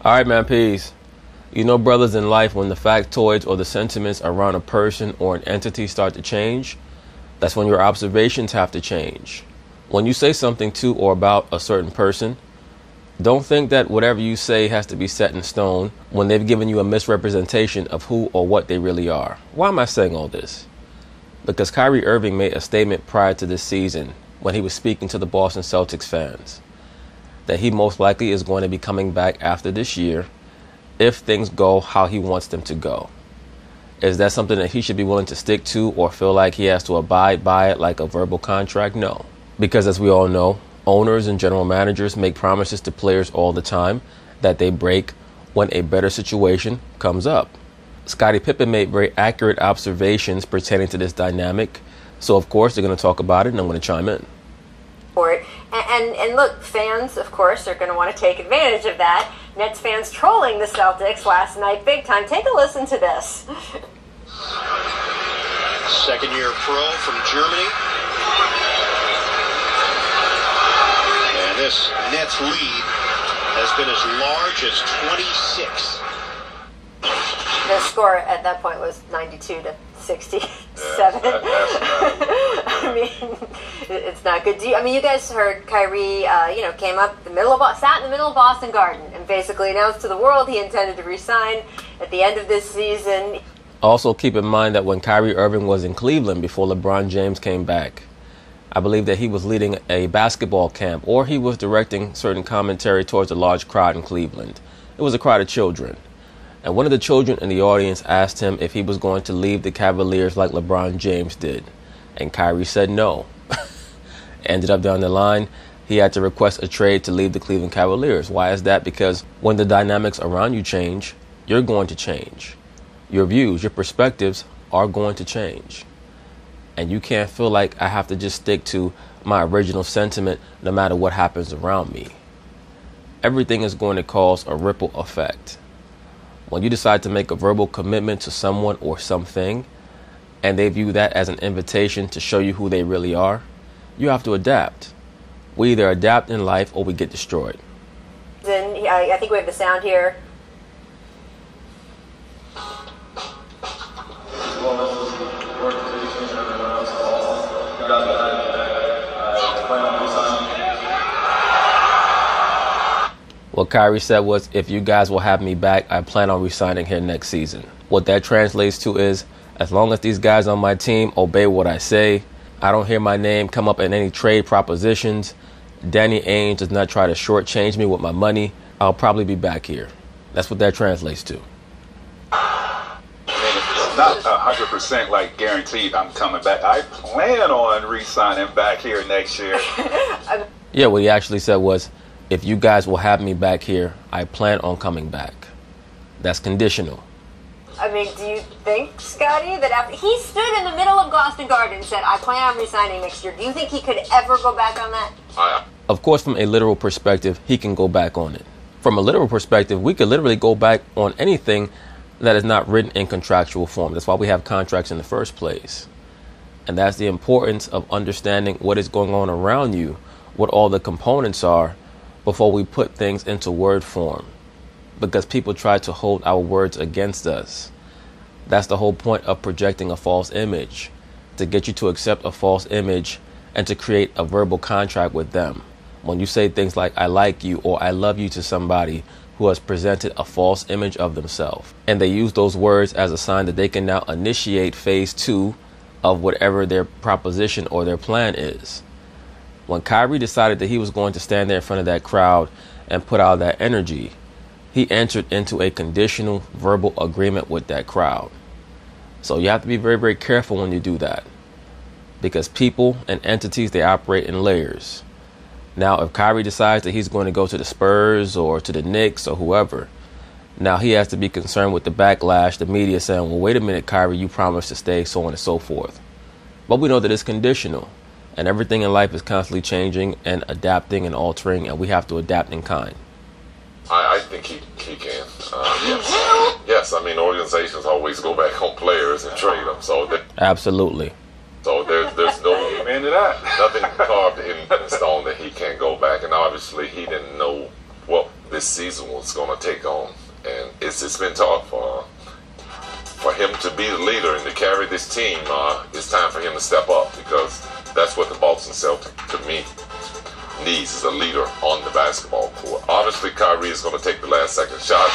All right, man, peace. You know, brothers, in life, when the factoids or the sentiments around a person or an entity start to change, that's when your observations have to change. When you say something to or about a certain person, don't think that whatever you say has to be set in stone when they've given you a misrepresentation of who or what they really are. Why am I saying all this? Because Kyrie Irving made a statement prior to this season when he was speaking to the Boston Celtics fans that he most likely is going to be coming back after this year if things go how he wants them to go. Is that something that he should be willing to stick to or feel like he has to abide by it like a verbal contract? No. Because as we all know, owners and general managers make promises to players all the time that they break when a better situation comes up. Scottie Pippen made very accurate observations pertaining to this dynamic. So, of course, they're going to talk about it, and I'm going to chime in. And look, fans, of course, are going to want to take advantage of that. Nets fans trolling the Celtics last night big time. Take a listen to this. Second-year pro from Germany. And this Nets lead has been as large as 26. The score at that point was 92-67. I mean, it's not good. You guys heard Kyrie, came up sat in the middle of Boston Garden and basically announced to the world he intended to resign at the end of this season. Also, keep in mind that when Kyrie Irving was in Cleveland before LeBron James came back, I believe that he was leading a basketball camp or he was directing certain commentary towards a large crowd in Cleveland. It was a crowd of children. And one of the children in the audience asked him if he was going to leave the Cavaliers like LeBron James did. And Kyrie said no. Ended up down the line, he had to request a trade to leave the Cleveland Cavaliers. Why is that? Because when the dynamics around you change, you're going to change. Your views, your perspectives are going to change. And you can't feel like I have to just stick to my original sentiment no matter what happens around me. Everything is going to cause a ripple effect. When you decide to make a verbal commitment to someone or something, and they view that as an invitation to show you who they really are, you have to adapt. We either adapt in life or we get destroyed. Then I think we have the sound here. What Kyrie said was, if you guys will have me back, I plan on resigning here next season. What that translates to is, as long as these guys on my team obey what I say, I don't hear my name come up in any trade propositions, Danny Ainge does not try to shortchange me with my money, I'll probably be back here. That's what that translates to. It's not 100% like guaranteed I'm coming back. I plan on re-signing back here next year. Yeah, what he actually said was, if you guys will have me back here, I plan on coming back. That's conditional. I mean, do you think, Scotty, that after he stood in the middle of Boston Garden and said, I plan on resigning next year, do you think he could ever go back on that? Of course, from a literal perspective, he can go back on it. From a literal perspective, we could literally go back on anything that is not written in contractual form. That's why we have contracts in the first place. And that's the importance of understanding what is going on around you, what all the components are, before we put things into word form, because people try to hold our words against us. That's the whole point of projecting a false image, to get you to accept a false image and to create a verbal contract with them. When you say things like, I like you or I love you to somebody who has presented a false image of themselves, and they use those words as a sign that they can now initiate phase 2 of whatever their proposition or their plan is. When Kyrie decided that he was going to stand there in front of that crowd and put out that energy, he entered into a conditional verbal agreement with that crowd. So you have to be very, very careful when you do that, because people and entities, they operate in layers. Now, if Kyrie decides that he's going to go to the Spurs or to the Knicks or whoever, now he has to be concerned with the backlash, the media saying, well, wait a minute, Kyrie, you promised to stay, so on and so forth. But we know that it's conditional. And everything in life is constantly changing and adapting and altering, and we have to adapt in kind. I think he can. Yes. I mean, organizations always go back on players and trade them. So absolutely. So there's no nothing carved in stone that he can't go back. And obviously, he didn't know what this season was going to take on. And it's been taught for him to be the leader and to carry this team. It's time for him to step up, because that's what the Boston Celtics, to me, needs, is a leader on the basketball court. Obviously, Kyrie is going to take the last second shot.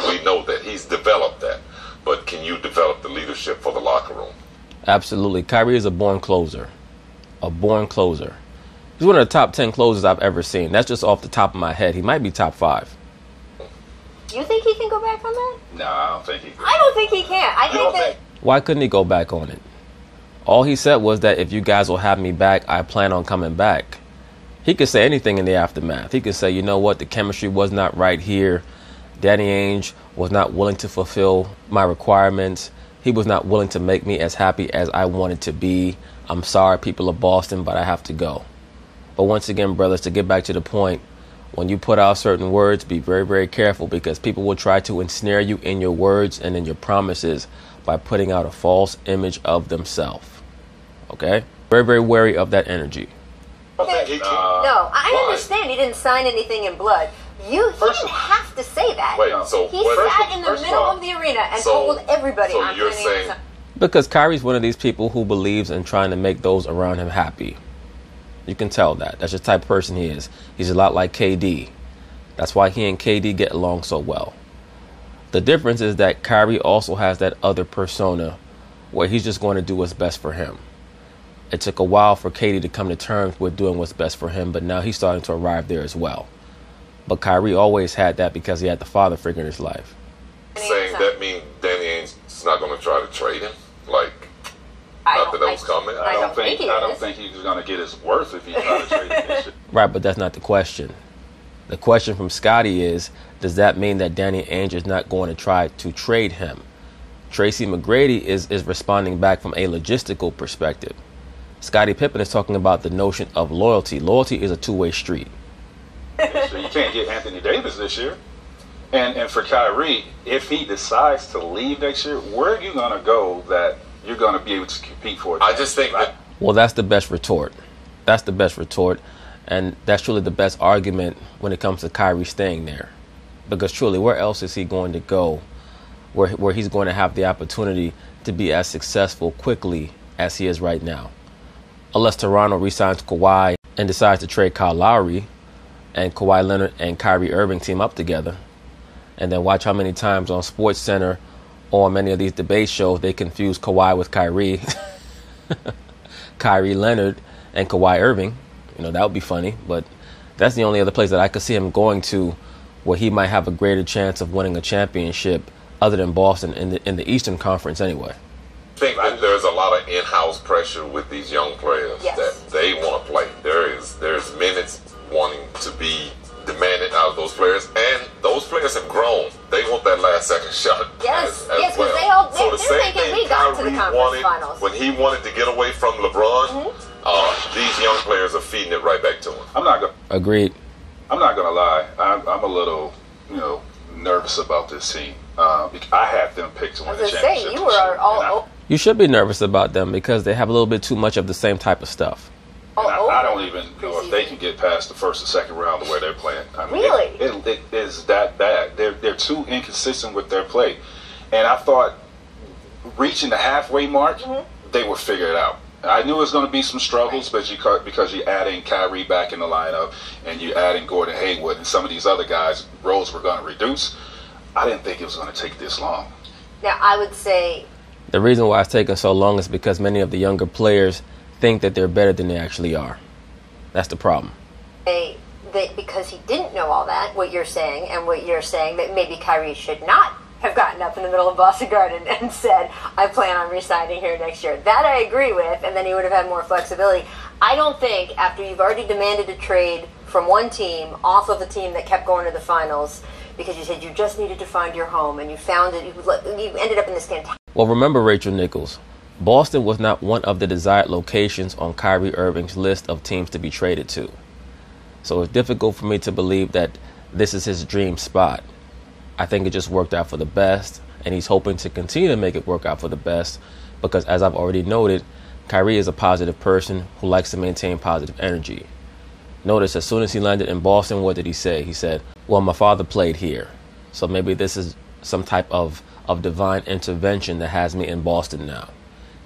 We know that he's developed that. But can you develop the leadership for the locker room? Absolutely. Kyrie is a born closer. A born closer. He's one of the top 10 closers I've ever seen. That's just off the top of my head. He might be top 5. You think he can go back on that? No, I don't think he can. I don't think he can. I think that... Why couldn't he go back on it? All he said was that if you guys will have me back, I plan on coming back. He could say anything in the aftermath. He could say, you know what, the chemistry was not right here. Danny Ainge was not willing to fulfill my requirements. He was not willing to make me as happy as I wanted to be. I'm sorry, people of Boston, but I have to go. But once again, brothers, to get back to the point, when you put out certain words, be very, very careful, because people will try to ensnare you in your words and in your promises by putting out a false image of themselves. Okay? Very, very wary of that energy. No, I understand he didn't sign anything in blood. He didn't have to say that. Wait, so he sat in the middle of the arena and told everybody, so I'm you're planning saying, on signing. Because Kyrie's one of these people who believes in trying to make those around him happy. You can tell that. That's the type of person he is. He's a lot like KD. That's why he and KD get along so well. The difference is that Kyrie also has that other persona where he's just going to do what's best for him. It took a while for KD to come to terms with doing what's best for him, but now he's starting to arrive there as well. But Kyrie always had that because he had the father figure in his life. saying that means Danny Ainge is not going to try to trade him? Like, nothing else coming? I don't think he's going to get his worth if he tries to trade him this year. Right, but that's not the question. The question from Scotty is, does that mean that Danny Ainge is not going to try to trade him? Tracy McGrady is responding back from a logistical perspective. Scottie Pippen is talking about the notion of loyalty. Loyalty is a two-way street. So you can't get Anthony Davis this year. And for Kyrie, if he decides to leave next year, where are you going to go that you're going to be able to compete for it? I just think that... Well, that's the best retort. That's the best retort. And that's truly the best argument when it comes to Kyrie staying there. Because truly, where else is he going to go where he's going to have the opportunity to be as successful quickly as he is right now? Unless Toronto re-signs Kawhi and decides to trade Kyle Lowry and Kawhi Leonard and Kyrie Irving team up together. And then watch how many times on SportsCenter or on many of these debate shows they confuse Kawhi with Kyrie. Kyrie Leonard and Kawhi Irving. You know, that would be funny. But that's the only other place that I could see him going to where he might have a greater chance of winning a championship other than Boston in the Eastern Conference anyway. I think that there's a lot of in-house pressure with these young players that they want to play. There's minutes wanting to be demanded out of those players, and those players have grown. They want that last second shot as well. So they're thinking we got to the conference finals. When he wanted to get away from LeBron, these young players are feeding it right back to him. Agreed. I'm not gonna lie. I'm a little, nervous about this team. I had them picked to win the championship. You were all. You should be nervous about them because they have a little bit too much of the same type of stuff. I don't even know if they can get past the first or second round the way they're playing. I mean, really? It is that bad. They're too inconsistent with their play. And I thought reaching the halfway mark, they would figure it out. I knew it was going to be some struggles, but because you're adding Kyrie back in the lineup and you're adding Gordon Hayward and some of these other guys, roles were going to reduce. I didn't think it was going to take this long. Now, I would say... The reason why it's taken so long is because many of the younger players think that they're better than they actually are. That's the problem. Because he didn't know all that, what you're saying, and what you're saying, that maybe Kyrie should not have gotten up in the middle of Boston Garden and said, I plan on re-signing here next year. That I agree with, and then he would have had more flexibility. I don't think, after you've already demanded a trade from one team off of a team that kept going to the finals, because you said you just needed to find your home, and you found it, you ended up in this fantastic... Well, remember, Rachel Nichols, Boston was not one of the desired locations on Kyrie Irving's list of teams to be traded to. So it's difficult for me to believe that this is his dream spot. I think it just worked out for the best, and he's hoping to continue to make it work out for the best because, as I've already noted, Kyrie is a positive person who likes to maintain positive energy. Notice as soon as he landed in Boston, what did he say? He said, well, my father played here. So maybe this is some type of divine intervention that has me in Boston now.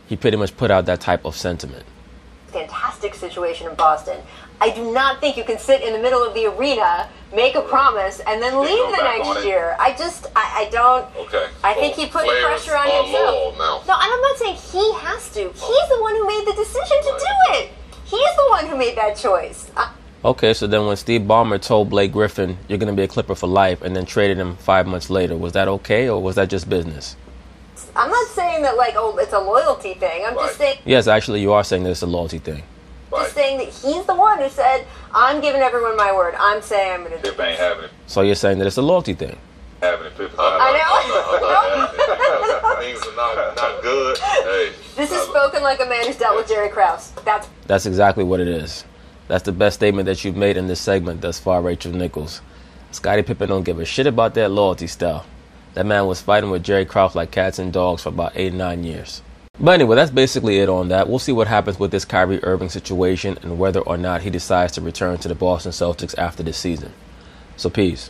He pretty much put out that type of sentiment. Fantastic situation in Boston. I do not think you can sit in the middle of the arena, make a promise, and then leave the next year. I don't. Okay. I think he put the pressure on himself. No, and I'm not saying he has to. He's the one who made the decision to do it. He's the one who made that choice. Okay, so then when Steve Ballmer told Blake Griffin, you're going to be a Clipper for life, and then traded him 5 months later, was that okay, or was that just business? I'm not saying that, it's a loyalty thing. I'm just saying... Yes, actually, you are saying that it's a loyalty thing. Just saying that he's the one who said, I'm giving everyone my word. I'm saying I'm going to do Pip ain't having it. So you're saying that it's a loyalty thing? Having it, Pip. I know. Things are not good. Hey. This is spoken like a man who's dealt with Jerry Krause. That's exactly what it is. That's the best statement that you've made in this segment thus far, Rachel Nichols. Scottie Pippen don't give a shit about that loyalty stuff. That man was fighting with Jerry Krause like cats and dogs for about 8 or 9 years. But anyway, that's basically it on that. We'll see what happens with this Kyrie Irving situation and whether or not he decides to return to the Boston Celtics after this season. So peace.